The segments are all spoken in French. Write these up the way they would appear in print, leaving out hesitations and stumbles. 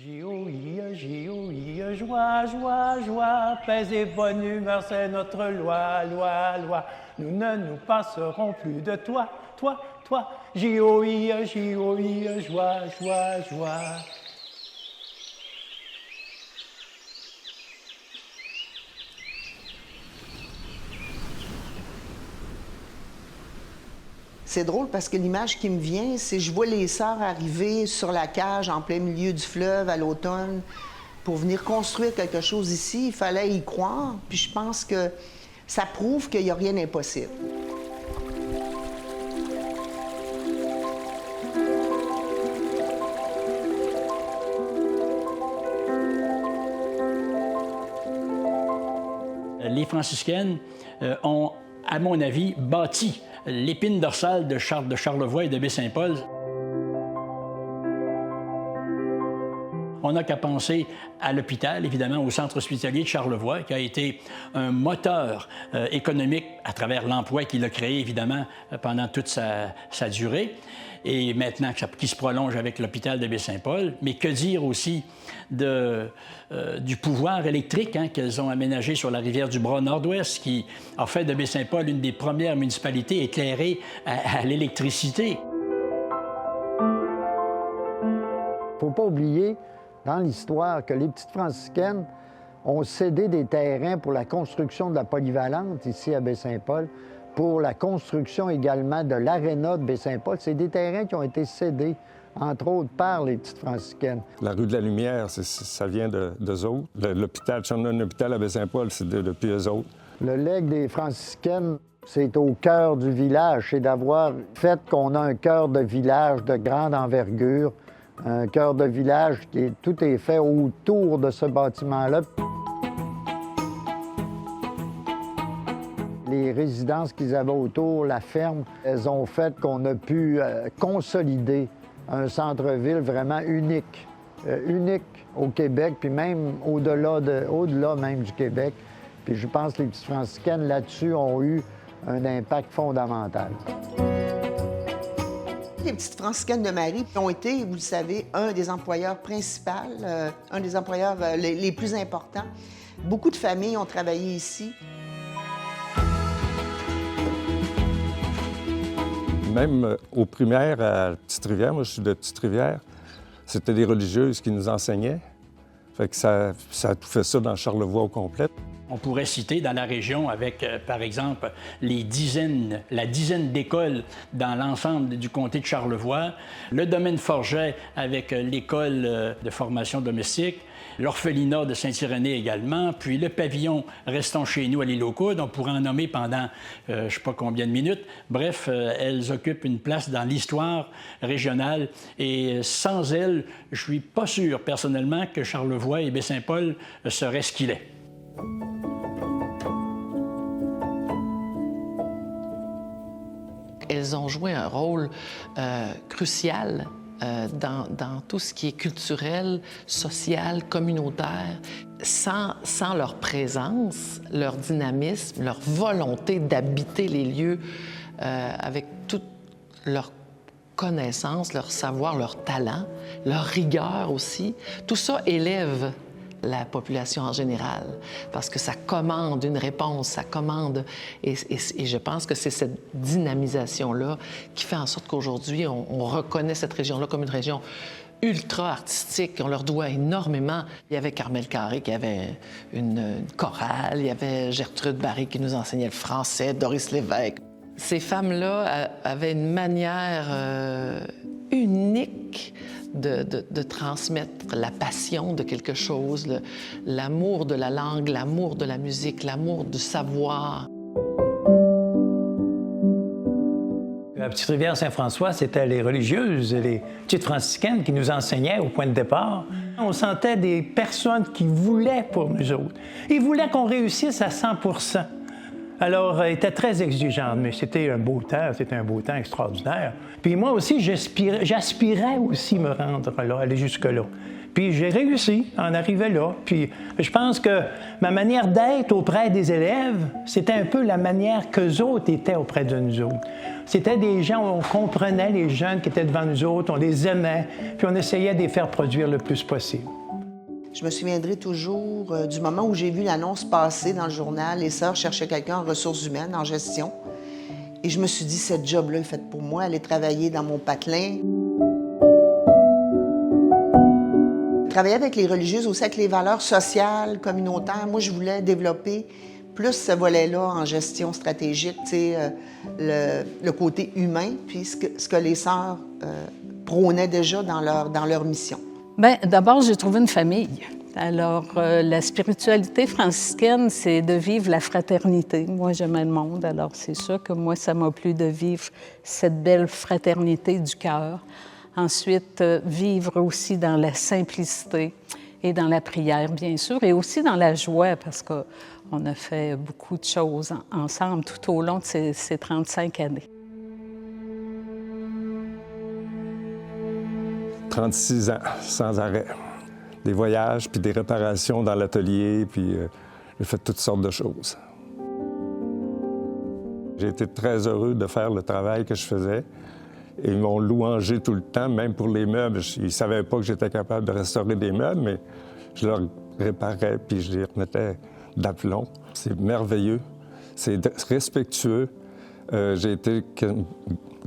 J-O-I-E, joie, joie, joie, paix et bonne humeur, c'est notre loi, loi, loi. Nous ne nous passerons plus de toi, toi, toi. J-O-I-E, joie, joie, joie. C'est drôle parce que l'image qui me vient, c'est je vois les sœurs arriver sur la cage en plein milieu du fleuve à l'automne pour venir construire quelque chose ici. Il fallait y croire, puis je pense que ça prouve qu'il n'y a rien d'impossible. Les franciscaines ont, à mon avis, bâti l'épine dorsale de Charlevoix et de Baie-Saint-Paul. On n'a qu'à penser à l'hôpital, évidemment, au centre hospitalier de Charlevoix, qui a été un moteur économique à travers l'emploi qu'il a créé, évidemment, pendant toute sa durée, et maintenant qui se prolonge avec l'hôpital de Baie-Saint-Paul. Mais que dire aussi du pouvoir électrique qu'elles ont aménagé sur la rivière du Bras-Nord-Ouest, qui a fait de Baie-Saint-Paul une des premières municipalités éclairées à l'électricité. Il ne faut pas oublier dans l'histoire que les petites franciscaines ont cédé des terrains pour la construction de la polyvalente ici à Baie-Saint-Paul, pour la construction également de l'aréna de Baie-Saint-Paul. C'est des terrains qui ont été cédés, entre autres, par les petites franciscaines. La rue de la Lumière, ça vient d'eux autres. L'hôpital, l'hôpital à Baie-Saint-Paul, c'est depuis eux autres. Le legs des franciscaines, c'est au cœur du village. C'est d'avoir fait qu'on a un cœur de village de grande envergure, un cœur de village qui tout est fait autour de ce bâtiment-là. Les résidences qu'ils avaient autour, la ferme, elles ont fait qu'on a pu consolider un centre-ville vraiment unique. Unique au Québec, puis même au-delà même du Québec. Puis je pense que les petites franciscaines là-dessus ont eu un impact fondamental. Les petites franciscaines de Marie ont été, vous le savez, un des employeurs principaux, un des employeurs les plus importants. Beaucoup de familles ont travaillé ici. Même aux primaires à Petite-Rivière, moi je suis de Petite-Rivière, c'était des religieuses qui nous enseignaient. Fait que ça a tout fait ça dans Charlevoix au complet. On pourrait citer dans la région avec, par exemple, la dizaine d'écoles dans l'ensemble du comté de Charlevoix, le domaine Forget avec l'école de formation domestique, l'orphelinat de Saint-Irénée également, puis le pavillon Restons chez nous à l'île aux Coudes. On pourrait en nommer pendant je ne sais pas combien de minutes. Bref, elles occupent une place dans l'histoire régionale et sans elles, je suis pas sûr personnellement que Charlevoix et Baie-Saint-Paul seraient ce qu'il est. Elles ont joué un rôle crucial dans tout ce qui est culturel, social, communautaire. Sans leur présence, leur dynamisme, leur volonté d'habiter les lieux avec toute leur connaissance, leur savoir, leur talent, leur rigueur aussi, tout ça élève la population en général, parce que ça commande une réponse, ça commande... Et je pense que c'est cette dynamisation-là qui fait en sorte qu'aujourd'hui, on reconnaît cette région-là comme une région ultra artistique. On leur doit énormément. Il y avait Carmel Carré qui avait une chorale, il y avait Gertrude Barré qui nous enseignait le français, Doris Lévesque. Ces femmes-là avaient une manière unique de transmettre la passion de quelque chose, l'amour de la langue, l'amour de la musique, l'amour du savoir. À Petite-Rivière-Saint-François, c'était les religieuses, les petites franciscaines qui nous enseignaient au point de départ. On sentait des personnes qui voulaient pour nous autres. Ils voulaient qu'on réussisse à 100 %. Alors, elle était très exigeante, mais c'était un beau temps extraordinaire. Puis moi aussi, j'aspirais aussi me rendre là, aller jusque-là. Puis j'ai réussi à en arriver là. Puis je pense que ma manière d'être auprès des élèves, c'était un peu la manière qu'eux autres étaient auprès de nous autres. C'était des gens où on comprenait les jeunes qui étaient devant nous autres, on les aimait, puis on essayait de les faire produire le plus possible. Je me souviendrai toujours du moment où j'ai vu l'annonce passer dans le journal. Les sœurs cherchaient quelqu'un en ressources humaines, en gestion. Et je me suis dit, cette job-là est faite pour moi, aller travailler dans mon patelin. Travailler avec les religieuses, aussi avec les valeurs sociales, communautaires. Moi, je voulais développer plus ce volet-là en gestion stratégique, tu sais, le côté humain, puis ce que les sœurs prônaient déjà dans leur mission. Bien, d'abord, j'ai trouvé une famille. Alors, la spiritualité franciscaine, c'est de vivre la fraternité. Moi, j'aimais le monde, alors c'est sûr que moi, ça m'a plu de vivre cette belle fraternité du cœur. Ensuite, vivre aussi dans la simplicité et dans la prière, bien sûr, et aussi dans la joie, parce qu'on a fait beaucoup de choses ensemble tout au long de ces 35 années. 36 ans, sans arrêt. Des voyages, puis des réparations dans l'atelier, puis j'ai fait toutes sortes de choses. J'ai été très heureux de faire le travail que je faisais. Et ils m'ont louangé tout le temps, même pour les meubles. Ils ne savaient pas que j'étais capable de restaurer des meubles, mais je leur réparais, puis je les remettais d'aplomb. C'est merveilleux, c'est respectueux. J'ai été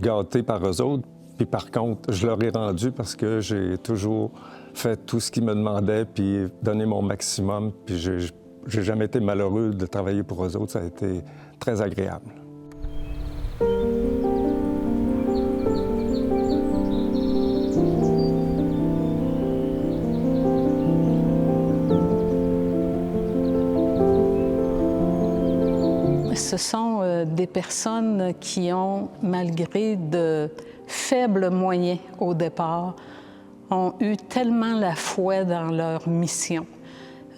gâté par eux autres. Puis par contre, je leur ai rendu parce que j'ai toujours fait tout ce qu'ils me demandaient, puis donné mon maximum. Puis j'ai jamais été malheureux de travailler pour eux autres. Ça a été très agréable. Ce sont des personnes qui ont, malgré de faibles moyens au départ, ont eu tellement la foi dans leur mission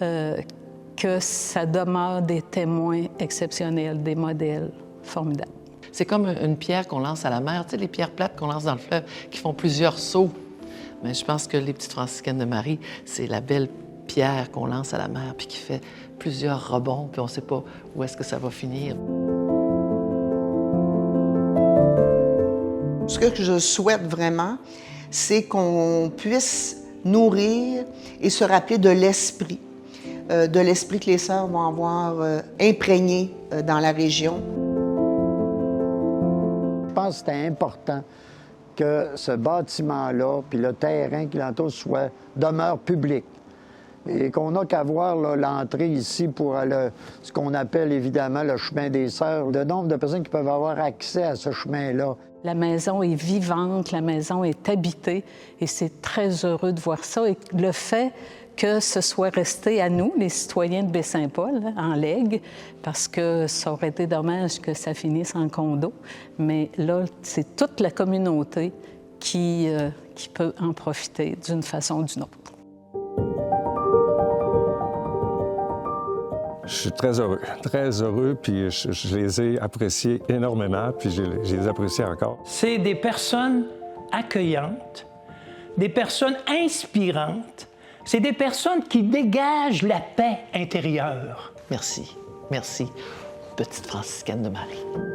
que ça demeure des témoins exceptionnels, des modèles formidables. C'est comme une pierre qu'on lance à la mer, tu sais, les pierres plates qu'on lance dans le fleuve, qui font plusieurs sauts. Mais je pense que les petites franciscaines de Marie, c'est la belle pierre qu'on lance à la mer, puis qui fait plusieurs rebonds, puis on ne sait pas où est-ce que ça va finir. Ce que je souhaite vraiment, c'est qu'on puisse nourrir et se rappeler de l'esprit que les sœurs vont avoir imprégné dans la région. Je pense que c'était important que ce bâtiment-là, puis le terrain qui l'entoure, demeure public. Et qu'on n'a qu'à voir l'entrée ici pour ce qu'on appelle évidemment le chemin des sœurs, le nombre de personnes qui peuvent avoir accès à ce chemin-là. La maison est vivante, la maison est habitée et c'est très heureux de voir ça. Et le fait que ce soit resté à nous, les citoyens de Baie-Saint-Paul, en legs, parce que ça aurait été dommage que ça finisse en condo. Mais là, c'est toute la communauté qui peut en profiter d'une façon ou d'une autre. Je suis très heureux, puis je les ai appréciés énormément, puis je les apprécie encore. C'est des personnes accueillantes, des personnes inspirantes, c'est des personnes qui dégagent la paix intérieure. Merci, merci, petite franciscaine de Marie.